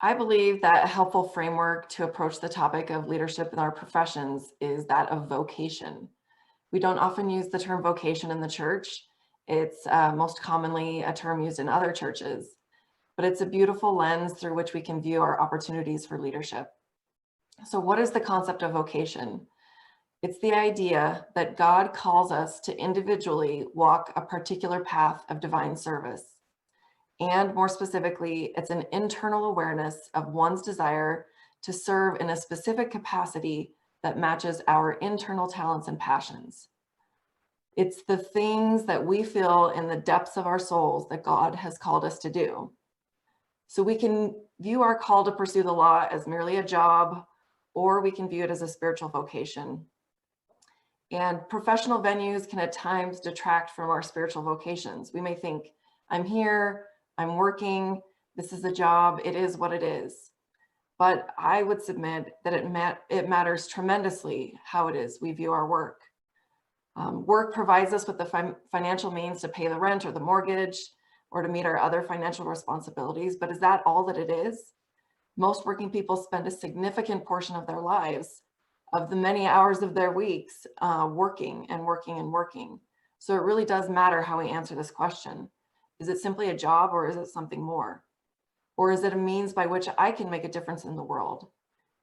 I believe that a helpful framework to approach the topic of leadership in our professions is that of vocation. We don't often use the term vocation in the church. It's most commonly a term used in other churches, but it's a beautiful lens through which we can view our opportunities for leadership. So what is the concept of vocation? It's the idea that God calls us to individually walk a particular path of divine service. And more specifically, it's an internal awareness of one's desire to serve in a specific capacity that matches our internal talents and passions. It's the things that we feel in the depths of our souls that God has called us to do. So we can view our call to pursue the law as merely a job, or we can view it as a spiritual vocation. And professional venues can at times detract from our spiritual vocations. We may think, I'm here, I'm working, this is a job, it is what it is. But I would submit that it matters tremendously how it is we view our work. Work provides us with the financial means to pay the rent or the mortgage or to meet our other financial responsibilities, but is that all that it is? Most working people spend a significant portion of their lives, of the many hours of their weeks, working and working and working. So it really does matter how we answer this question. Is it simply a job, or is it something more? Or is it a means by which I can make a difference in the world?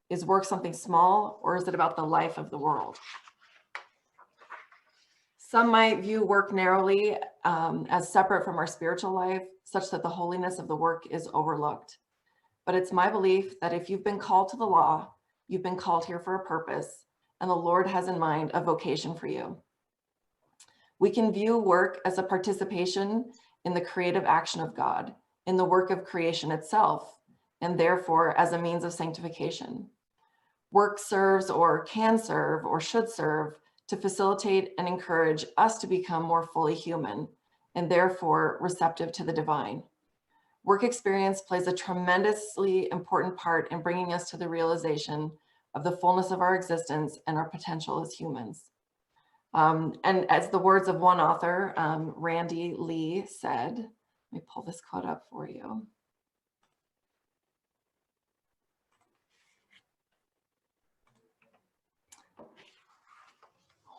Is work something small, or is it about the life of the world? Some might view work narrowly as separate from our spiritual life, such that the holiness of the work is overlooked. But it's my belief that if you've been called to the law, you've been called here for a purpose, and the Lord has in mind a vocation for you. We can view work as a participation in the creative action of God, in the work of creation itself, and therefore as a means of sanctification. Work serves or can serve or should serve to facilitate and encourage us to become more fully human and therefore receptive to the divine. Work experience plays a tremendously important part in bringing us to the realization of the fullness of our existence and our potential as humans. And as the words of one author, Randy Lee, said, let me pull this quote up for you.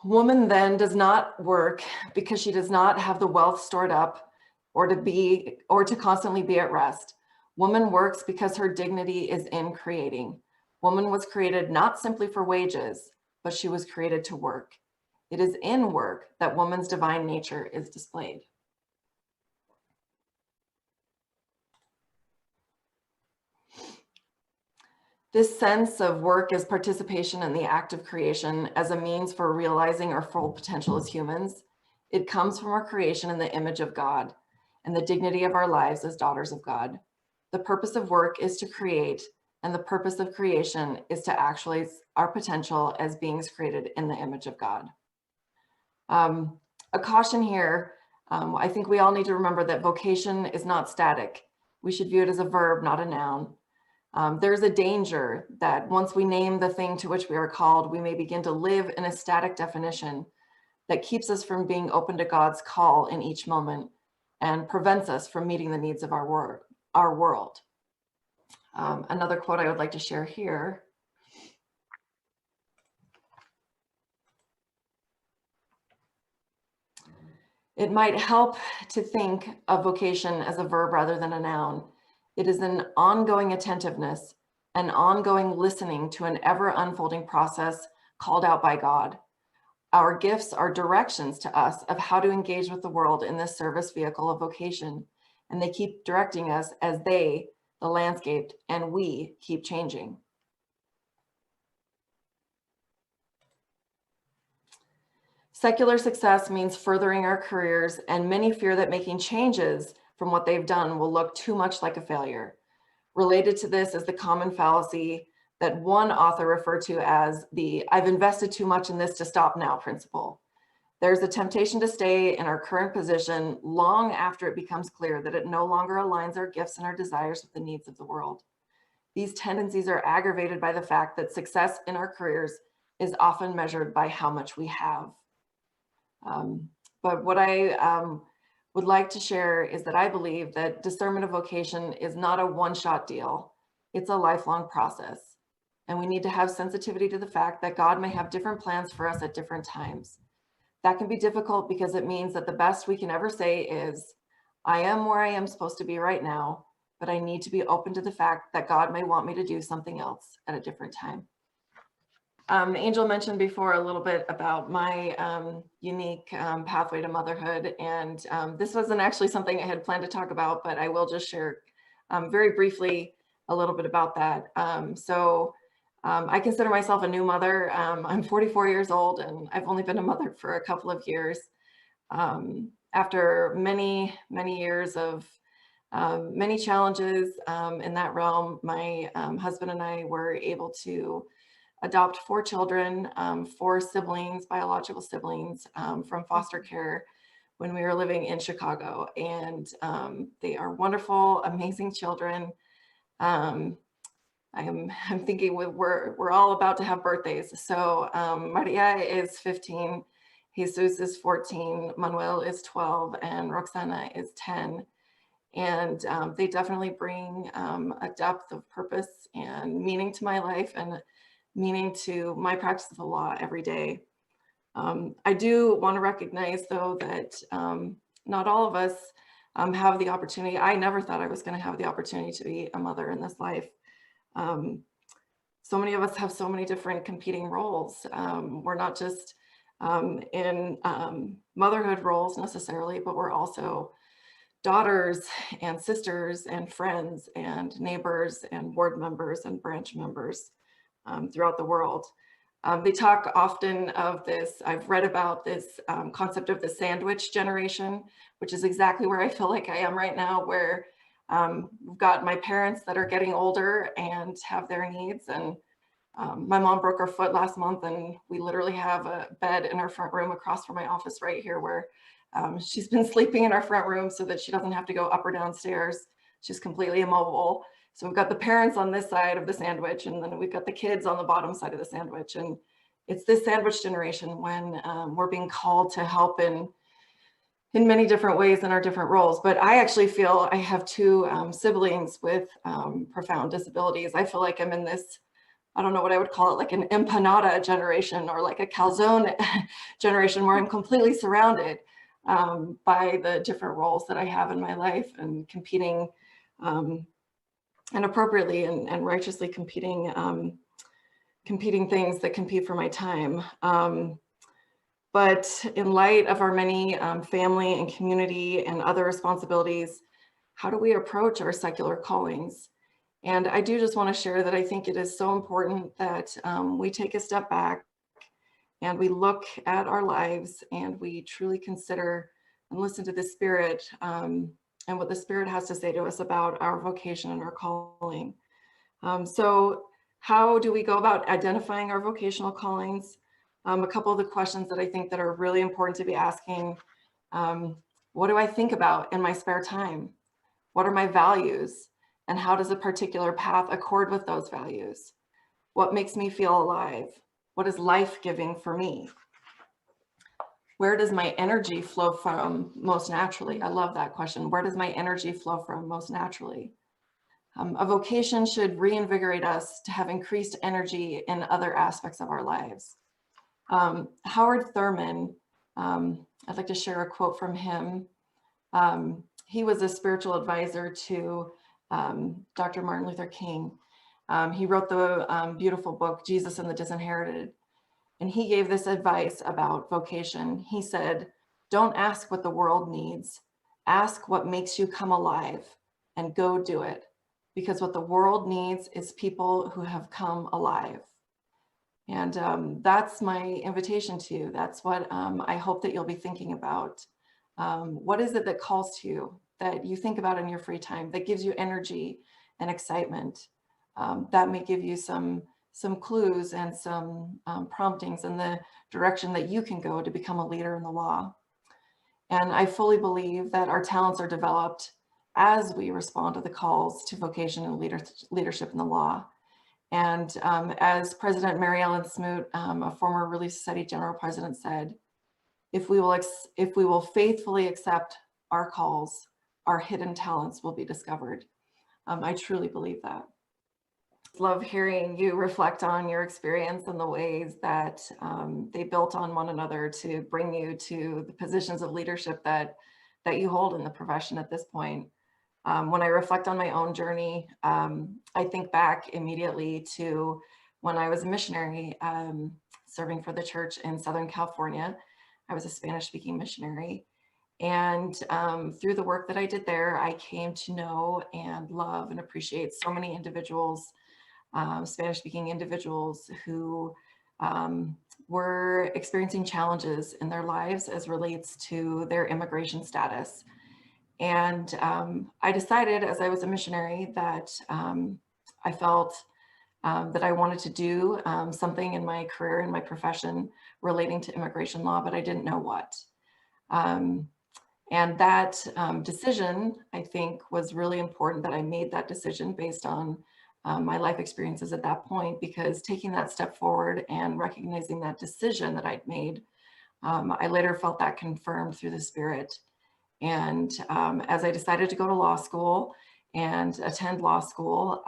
Woman then does not work because she does not have the wealth stored up or to constantly be at rest. Woman works because her dignity is in creating. Woman was created not simply for wages, but she was created to work. It is in work that woman's divine nature is displayed. This sense of work as participation in the act of creation as a means for realizing our full potential as humans, it comes from our creation in the image of God and the dignity of our lives as daughters of God. The purpose of work is to create, and the purpose of creation is to actualize our potential as beings created in the image of God. A caution here, I think we all need to remember that vocation is not static. We should view it as a verb, not a noun. There's a danger that once we name the thing to which we are called, we may begin to live in a static definition that keeps us from being open to God's call in each moment and prevents us from meeting the needs of our world. Another quote I would like to share here. It might help to think of vocation as a verb rather than a noun. It is an ongoing attentiveness, an ongoing listening to an ever unfolding process called out by God. Our gifts are directions to us of how to engage with the world in this service vehicle of vocation, and they keep directing us as they, the landscape, and we keep changing. Secular success means furthering our careers, and many fear that making changes from what they've done will look too much like a failure. Related to this is the common fallacy that one author referred to as the "I've invested too much in this to stop now" principle. There's a temptation to stay in our current position long after it becomes clear that it no longer aligns our gifts and our desires with the needs of the world. These tendencies are aggravated by the fact that success in our careers is often measured by how much we have. But what I would like to share is that I believe that discernment of vocation is not a one-shot deal. It's a lifelong process, and we need to have sensitivity to the fact that God may have different plans for us at different times. That can be difficult because it means that the best we can ever say is, I am where I am supposed to be right now, but I need to be open to the fact that God may want me to do something else at a different time. Angel mentioned before a little bit about my unique pathway to motherhood, and this wasn't actually something I had planned to talk about, but I will just share very briefly a little bit about that. I consider myself a new mother. I'm 44 years old, and I've only been a mother for a couple of years. After many, many years of many challenges in that realm, my husband and I were able to adopt 4 children, 4 siblings, biological siblings from foster care when we were living in Chicago. And they are wonderful, amazing children. I'm thinking we're all about to have birthdays. So Maria is 15, Jesus is 14, Manuel is 12, and Roxana is 10. And they definitely bring a depth of purpose and meaning to my life and meaning to my practice of the law every day. I do want to recognize, though, that not all of us have the opportunity. I never thought I was going to have the opportunity to be a mother in this life. So many of us have so many different competing roles. We're not just in motherhood roles necessarily, but we're also daughters and sisters and friends and neighbors and board members and branch members throughout the world. They talk often of this, I've read about this concept of the sandwich generation, which is exactly where I feel like I am right now, where we've got my parents that are getting older and have their needs. And my mom broke her foot last month, and we literally have a bed in our front room across from my office right here where she's been sleeping in our front room so that she doesn't have to go up or downstairs. She's completely immobile. So we've got the parents on this side of the sandwich, and then we've got the kids on the bottom side of the sandwich. And it's this sandwich generation when we're being called to help in many different ways in our different roles. But I actually feel I have 2 siblings with profound disabilities. I feel like I'm in this, I don't know what I would call it, like an empanada generation or like a calzone generation, where I'm completely surrounded by the different roles that I have in my life and competing and appropriately and righteously competing things that compete for my time. But in light of our many family and community and other responsibilities, how do we approach our secular callings? And I do just want to share that I think it is so important that we take a step back and we look at our lives and we truly consider and listen to the Spirit and what the Spirit has to say to us about our vocation and our calling. So how do we go about identifying our vocational callings? A couple of the questions that I think that are really important to be asking. What do I think about in my spare time? What are my values? And how does a particular path accord with those values? What makes me feel alive? What is life-giving for me? Where does my energy flow from most naturally? I love that question. Where does my energy flow from most naturally? A vocation should reinvigorate us to have increased energy in other aspects of our lives. Howard Thurman, I'd like to share a quote from him. He was a spiritual advisor to Dr. Martin Luther King. He wrote the beautiful book, Jesus and the Disinherited. And he gave this advice about vocation. He said, don't ask what the world needs. Ask what makes you come alive and go do it. Because what the world needs is people who have come alive. And that's my invitation to you. That's what I hope that you'll be thinking about. What is it that calls to you, that you think about in your free time, that gives you energy and excitement? That may give you some clues and some promptings in the direction that you can go to become a leader in the law. And I fully believe that our talents are developed as we respond to the calls to vocation and leadership in the law. And as President Mary Ellen Smoot, a former Relief Society General President, said, if we will faithfully accept our calls, our hidden talents will be discovered. I truly believe that. love hearing you reflect on your experience and the ways that they built on one another to bring you to the positions of leadership that you hold in the profession at this point. When I reflect on my own journey, I think back immediately to when I was a missionary serving for the church in Southern California. I was a Spanish-speaking missionary. And through the work that I did there, I came to know and love and appreciate so many individuals, Spanish-speaking individuals who were experiencing challenges in their lives as relates to their immigration status. And I decided as I was a missionary that I felt that I wanted to do something in my career, in my profession relating to immigration law, but I didn't know what. And that decision, I think, was really important that I made that decision based on my life experiences at that point, because taking that step forward and recognizing that decision that I'd made, I later felt that confirmed through the Spirit. And as I decided to go to law school and attend law school,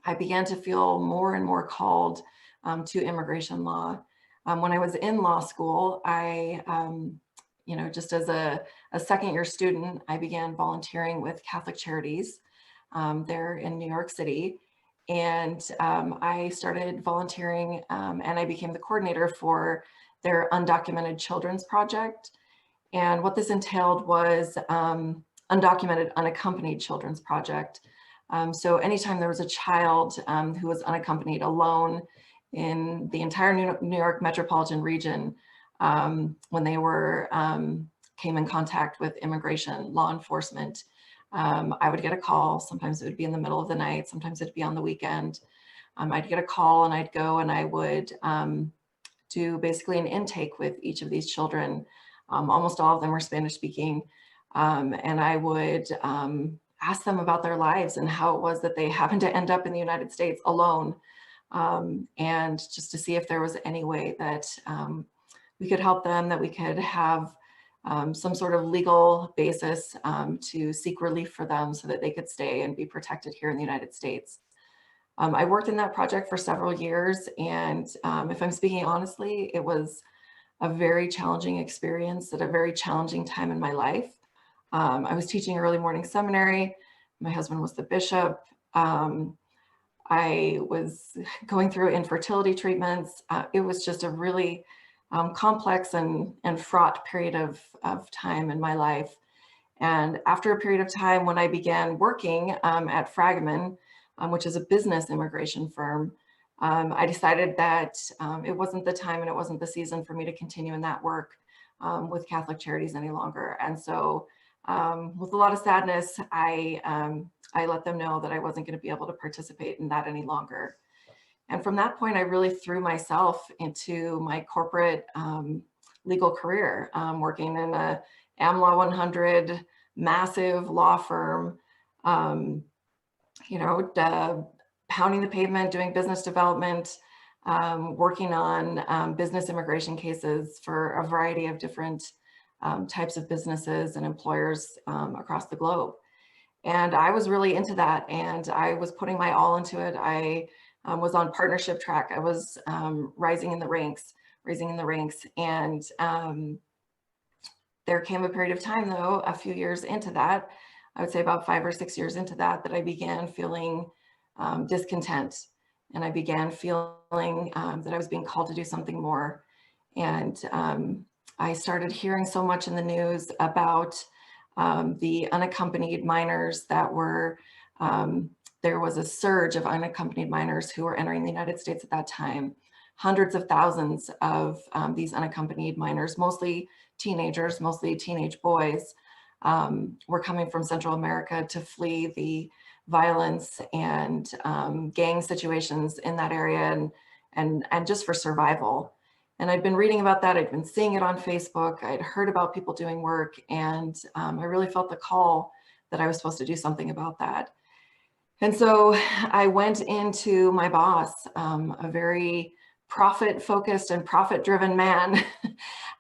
I began to feel more and more called to immigration law. When I was in law school, just as a second year student, I began volunteering with Catholic Charities there in New York City. And I started volunteering and I became the coordinator for their undocumented children's project. And what this entailed was undocumented, unaccompanied children's project. So anytime there was a child who was unaccompanied alone in the entire New York metropolitan region, when they were came in contact with immigration law enforcement, I would get a call. Sometimes it would be in the middle of the night, sometimes it'd be on the weekend. I'd get a call and I'd go and I would do basically an intake with each of these children. Almost all of them were Spanish speaking. And I would ask them about their lives and how it was that they happened to end up in the United States alone. And just to see if there was any way that we could help them, that we could have some sort of legal basis to seek relief for them so that they could stay and be protected here in the United States. I worked in that project for several years, and if I'm speaking honestly, it was a very challenging experience at a very challenging time in my life. I was teaching early morning seminary. My husband was the bishop. I was going through infertility treatments. It was just a really complex and fraught period of time in my life. And after a period of time when I began working at Fragman, which is a business immigration firm, I decided that it wasn't the time and it wasn't the season for me to continue in that work with Catholic Charities any longer. And so with a lot of sadness, I let them know that I wasn't going to be able to participate in that any longer. And from that point, I really threw myself into my corporate legal career, working in a AmLaw 100 massive law firm, pounding the pavement, doing business development, working on business immigration cases for a variety of different types of businesses and employers across the globe. And I was really into that, and I was putting my all into it. I was on partnership track. I was raising in the ranks. And there came a period of time, though, a few years into that, I would say about 5 or 6 years into that, that I began feeling discontent. And I began feeling that I was being called to do something more. And I started hearing so much in the news about the unaccompanied minors that were, there was a surge of unaccompanied minors who were entering the United States at that time. Hundreds of thousands of these unaccompanied minors, mostly teenagers, mostly teenage boys, were coming from Central America to flee the violence and gang situations in that area and just for survival. And I'd been reading about that. I'd been seeing it on Facebook. I'd heard about people doing work, and I really felt the call that I was supposed to do something about that. And so I went into my boss, a very profit-focused and profit-driven man.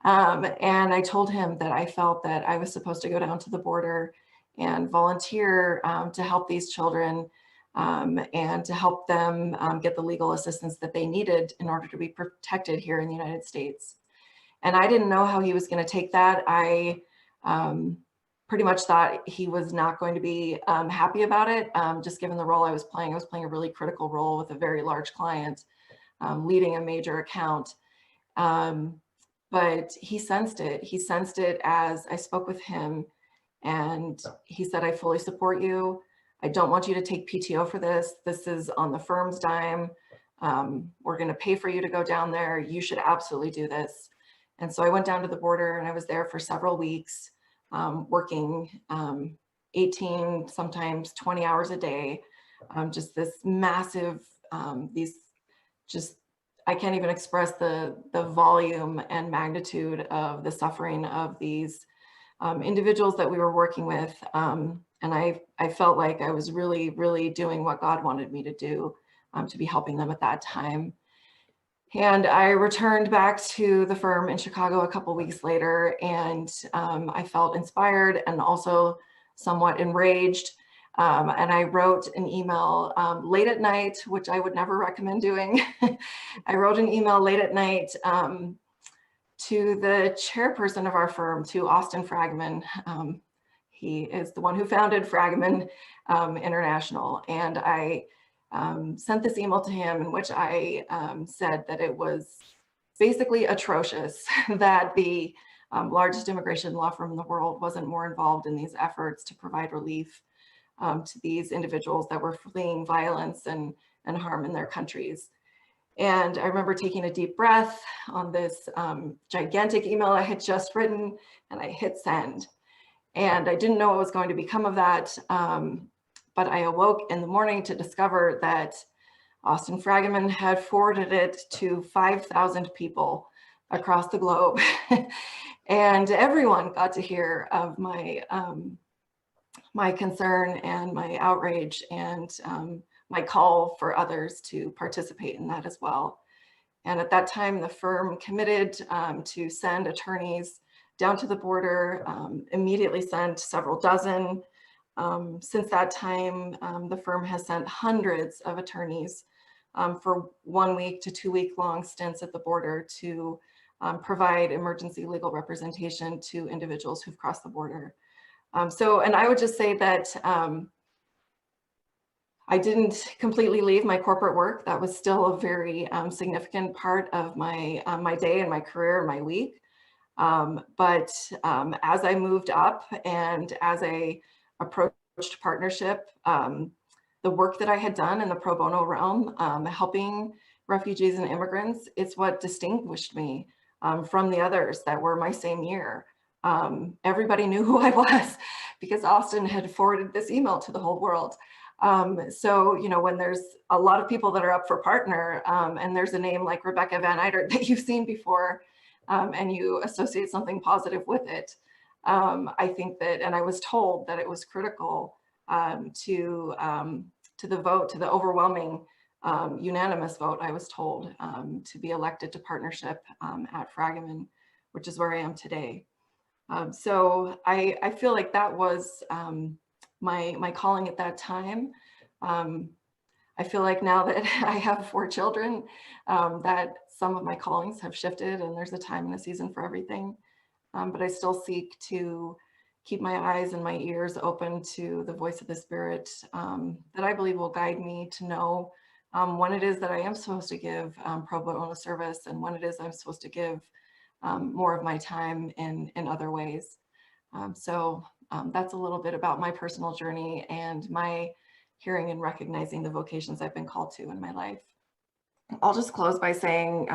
And I told him that I felt that I was supposed to go down to the border and volunteer to help these children and to help them get the legal assistance that they needed in order to be protected here in the United States. And I didn't know how he was going to take that. I pretty much thought he was not going to be happy about it, just given the role I was playing. I was playing a really critical role with a very large client, leading a major account. But he sensed it. He sensed it as I spoke with him, and he said, I fully support you. I don't want you to take PTO for this. This is on the firm's dime. We're going to pay for you to go down there. You should absolutely do this. And so I went down to the border, and I was there for several weeks, working 18, sometimes 20 hours a day. Just this massive, I can't even express the volume and magnitude of the suffering of these individuals that we were working with. And I felt like I was really, really doing what God wanted me to do, to be helping them at that time. And I returned back to the firm in Chicago a couple weeks later, and I felt inspired and also somewhat enraged. And I wrote an email late at night, which I would never recommend doing. I wrote an email late at night to the chairperson of our firm, to Austin Fragman. He is the one who founded Fragman International. And I sent this email to him in which I said that it was basically atrocious that the largest immigration law firm in the world wasn't more involved in these efforts to provide relief to these individuals that were fleeing violence and harm in their countries. And I remember taking a deep breath on this gigantic email I had just written, and I hit send. And I didn't know what was going to become of that. But I awoke in the morning to discover that Austin Fragman had forwarded it to 5,000 people across the globe. And everyone got to hear of my my concern and my outrage, and my call for others to participate in that as well. And at that time, the firm committed to send attorneys down to the border, immediately sent several dozen. Since that time, the firm has sent hundreds of attorneys for 1 week to 2 week long stints at the border to provide emergency legal representation to individuals who've crossed the border. And I would just say that I didn't completely leave my corporate work. That was still a very significant part of my my day and my career and my week. But as I moved up and as I approached partnership, the work that I had done in the pro bono realm, helping refugees and immigrants, it's what distinguished me from the others that were my same year. Everybody knew who I was because Austin had forwarded this email to the whole world. So, you know, when there's a lot of people that are up for partner, and there's a name like Rebecca Van Uitert that you've seen before, and you associate something positive with it, I think that, and I was told that it was critical to the vote, to the overwhelming unanimous vote, I was told, to be elected to partnership at Fragman, which is where I am today. So I feel like that was my calling at that time. I feel like now that I have 4 children, that some of my callings have shifted, and there's a time and a season for everything. But I still seek to keep my eyes and my ears open to the voice of the Spirit that I believe will guide me to know when it is that I am supposed to give pro bono service, and when it is I'm supposed to give more of my time in other ways. So that's a little bit about my personal journey and my hearing and recognizing the vocations I've been called to in my life. I'll just close by saying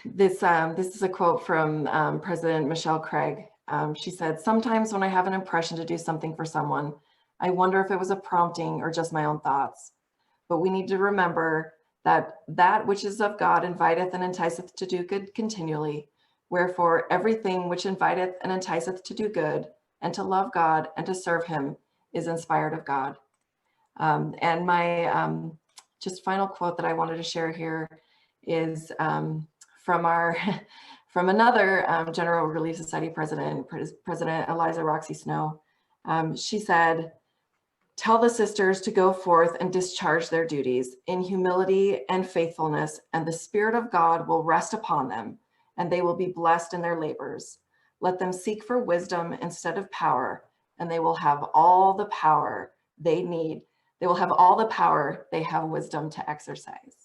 this is a quote from President Michelle Craig. She said, "Sometimes when I have an impression to do something for someone, I wonder if it was a prompting or just my own thoughts. But we need to remember that that which is of God inviteth and enticeth to do good continually. Wherefore everything which inviteth and enticeth to do good and to love God and to serve him is inspired of God." And my just final quote that I wanted to share here is from our from another General Relief Society president, President Eliza Roxy Snow. She said, Tell the sisters to go forth and discharge their duties in humility and faithfulness, and the Spirit of God will rest upon them, and they will be blessed in their labors. Let them seek for wisdom instead of power, and they will have all the power they need. They will have all the power they have wisdom to exercise.